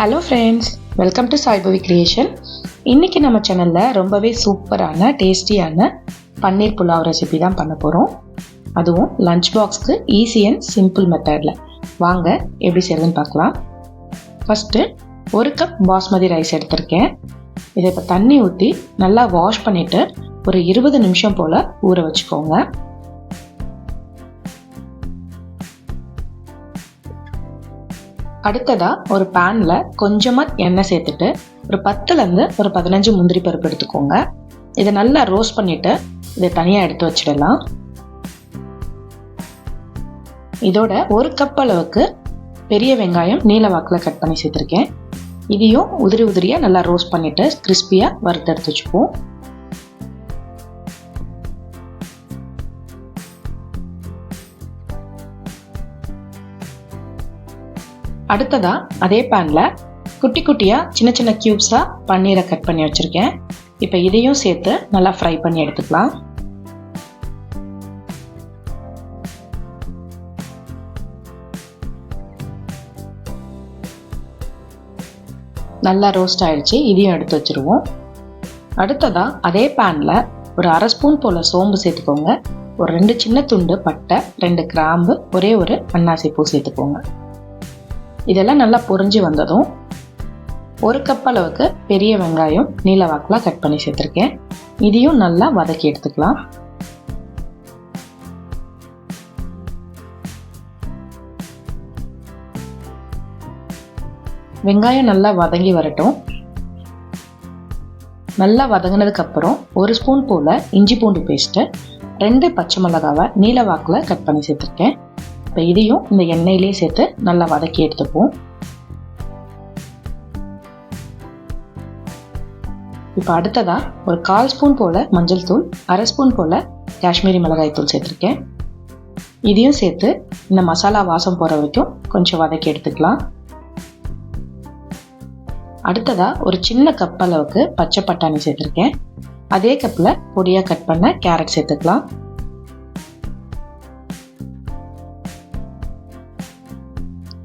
Hello friends, welcome to Saibhavi creation. இன்றைக்கி நம்ம சேனலில் ரொம்பவே சூப்பரான டேஸ்டியான பன்னீர் புலாவ் ரெசிபி தான் பண்ண போகிறோம். அதுவும் லஞ்ச் பாக்ஸ்க்கு ஈஸி அண்ட் சிம்பிள் மெத்தடில். வாங்க எப்படி செய்யறதுன்னு பார்க்கலாம். ஃபஸ்ட்டு 1 கப் பாஸ்மதி ரைஸ் எடுத்திருக்கேன். இதை இப்போ தண்ணி ஊற்றி நல்லா வாஷ் பண்ணிவிட்டு ஒரு 20 நிமிஷம் போல் ஊற வச்சுக்கோங்க. அடுத்ததாக ஒரு பேனில் கொஞ்சமாக எண்ணெய் சேர்த்துட்டு ஒரு 10லேருந்து ஒரு 15 முந்திரி பருப்பு எடுத்துக்கோங்க. இதை நல்லா ரோஸ்ட் பண்ணிவிட்டு இதை தனியாக எடுத்து வச்சிடலாம். இதோட 1 கப் அளவுக்கு பெரிய வெங்காயம் நீல வாக்கில் கட் பண்ணி சேர்த்துருக்கேன். இதையும் உதிரி உதிரியாக நல்லா ரோஸ்ட் பண்ணிவிட்டு கிறிஸ்பியாக வறுத்து எடுத்து வச்சுப்போம். அடுத்ததாக அதே பேனில் குட்டி குட்டியாக சின்ன சின்ன க்யூப்ஸாக பன்னீரை கட் பண்ணி வச்சுருக்கேன். இப்போ இதையும் சேர்த்து நல்லா ஃப்ரை பண்ணி எடுத்துக்கலாம். நல்லா ரோஸ்ட் ஆகிடுச்சு. இதையும் எடுத்து வச்சுருவோம். அடுத்ததாக அதே பேனில் ஒரு 1/2 ஸ்பூன் போல் சோம்பு சேர்த்துக்கோங்க. ஒரு 2 சின்ன துண்டு பட்டை, 2 கிராம்பு, ஒரே ஒரு அன்னாசி பூ சேர்த்துக்கோங்க. இதெல்லாம் நல்லா பொரிஞ்சு வந்ததும் 1 கப் அளவுக்கு பெரிய வெங்காயம் நீல வாக்கில் கட் பண்ணி சேர்த்துருக்கேன். இதையும் நல்லா வதக்கி எடுத்துக்கலாம். வெங்காயம் நல்லா வதங்கி வரட்டும். நல்லா வதங்கினதுக்கப்புறம் 1 ஸ்பூன் போல் இஞ்சி பூண்டு பேஸ்ட்டு, 2 பச்சை மிளகாவை நீல வாக்கில் கட் பண்ணி சேர்த்துருக்கேன். இப்போ இதையும் இந்த எண்ணெயிலே சேர்த்து நல்லா வதக்கி எடுத்துப்போம். இப்போ அடுத்ததாக ஒரு 1/4 ஸ்பூன் போல் மஞ்சள் தூள், 1/2 ஸ்பூன் போல் காஷ்மீரி மிளகாய் தூள் சேர்த்துருக்கேன். இதையும் சேர்த்து இந்த மசாலா வாசம் போகிற வரைக்கும் கொஞ்சம் வதக்கி எடுத்துக்கலாம். அடுத்ததாக ஒரு சின்ன கப் அளவுக்கு பச்சை பட்டாணி சேர்த்துருக்கேன். அதே கப்பில் பொடியாக கட் பண்ண கேரட் சேர்த்துக்கலாம்.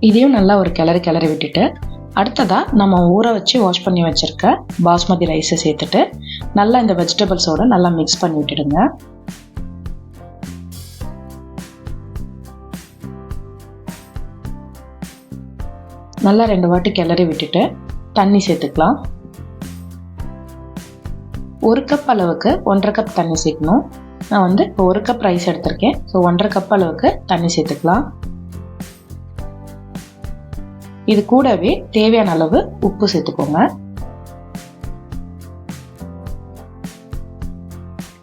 இதையும் நல்லா ஒரு கிளறி விட்டுட்டு அடுத்ததாக நம்ம ஊற வச்சு வாஷ் பண்ணி வச்சுருக்க பாஸ்மதி ரைஸை சேர்த்துட்டு நல்லா இந்த வெஜிடபிள்ஸோடு நல்லா மிக்ஸ் பண்ணி விட்டுடுங்க. நல்லா 2 வாட்டி கிளறி விட்டுட்டு தண்ணி சேர்த்துக்கலாம். 1 கப் அளவுக்கு 1/2 கப் தண்ணி சேர்க்கணும். நான் இப்போ 1 கப் ரைஸ் எடுத்திருக்கேன். ஸோ 1/2 கப் அளவுக்கு தண்ணி சேர்த்துக்கலாம். இது கூடவே தேவையான அளவு உப்பு சேர்த்துக்கோங்க.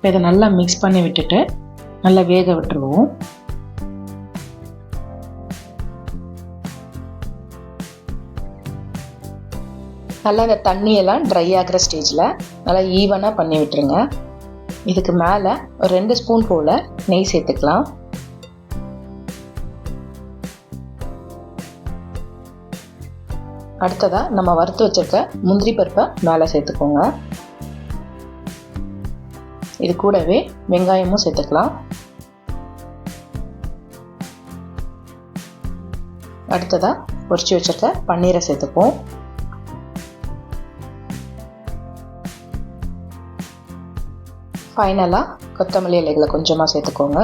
இதை நல்லா மிக்ஸ் பண்ணி விட்டுட்டு நல்லா வேக விட்டுருவோம். நல்லா இந்த தண்ணியெல்லாம் ட்ரை ஆகிற ஸ்டேஜில் நல்லா ஈவனாக பண்ணி விட்டுருங்க. இதுக்கு மேலே ஒரு 2 ஸ்பூன் போல் நெய் சேர்த்துக்கலாம். அடுத்ததாக நம்ம வறுத்து வச்சிருக்க முந்திரி பருப்பை மேலே சேர்த்துக்கோங்க. இது கூடவே வெங்காயமும் சேர்த்துக்கலாம். அடுத்ததாக பொரிச்சு வச்சிருக்க பன்னீரை சேர்த்துப்போம். ஃபைனலாக கொத்தமல்லி இலைகளை கொஞ்சமாக சேர்த்துக்கோங்க.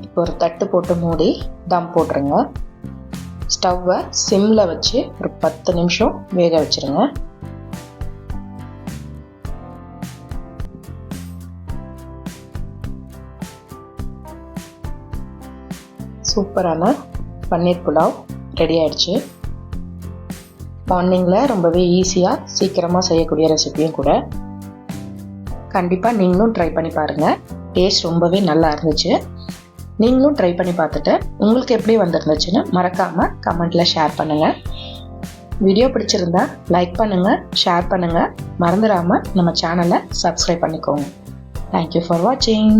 இப்போ ஒரு தட்டு போட்டு மூடி தம் போட்டுருங்க. ஸ்டவ்வை சிம்மில் வச்சு ஒரு 10 நிமிஷம் வேக வச்சுருங்க. சூப்பரான பன்னீர் புலாவ் ரெடி ஆயிடுச்சு. மார்னிங்கில் ரொம்பவே ஈஸியாக சீக்கிரமாக செய்யக்கூடிய ரெசிபியும் கூட. கண்டிப்பாக நீங்களும் ட்ரை பண்ணி பாருங்கள். டேஸ்ட் ரொம்பவே நல்லா இருந்துச்சு. நீங்களும் ட்ரை பண்ணி பார்த்துட்டு உங்களுக்கு எப்படி வந்திருந்துச்சுன்னு மறக்காமல் கமெண்ட்டில் ஷேர் பண்ணுங்கள். வீடியோ பிடிச்சிருந்தா லைக் பண்ணுங்கள், ஷேர் பண்ணுங்கள். மறந்துடாமல் நம்ம சேனலை சப்ஸ்கிரைப் பண்ணிக்கோங்க. தேங்க்யூ ஃபார் வாட்சிங்.